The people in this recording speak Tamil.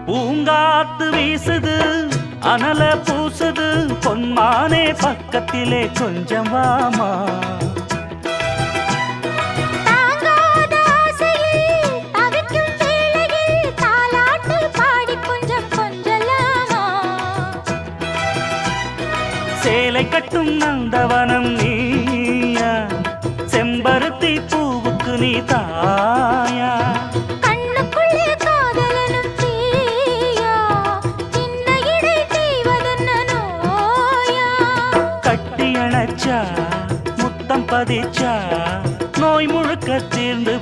பூங்காத்து வீசுது அனல பூசுது பொன்மானே பக்கத்திலே கொஞ்சம் வாமா. தாங்காத ஆசையில் தவிக்கும் வேளையில் தாலாட்டு பாடி கொஞ்சம் கொஞ்சலாமா. சேலை கட்டும் நந்தவனம் நீயா, செம்பருத்தி பூவுக்கு நீ தாயா. கண்ணுக்குள்ளே காதலனும் தீயா, சின்ன இடை தீவதென்ன நோயா. கட்டி அணைச்சா முத்தம் பதிச்சா நோய் முழுக்க தீர்ந்து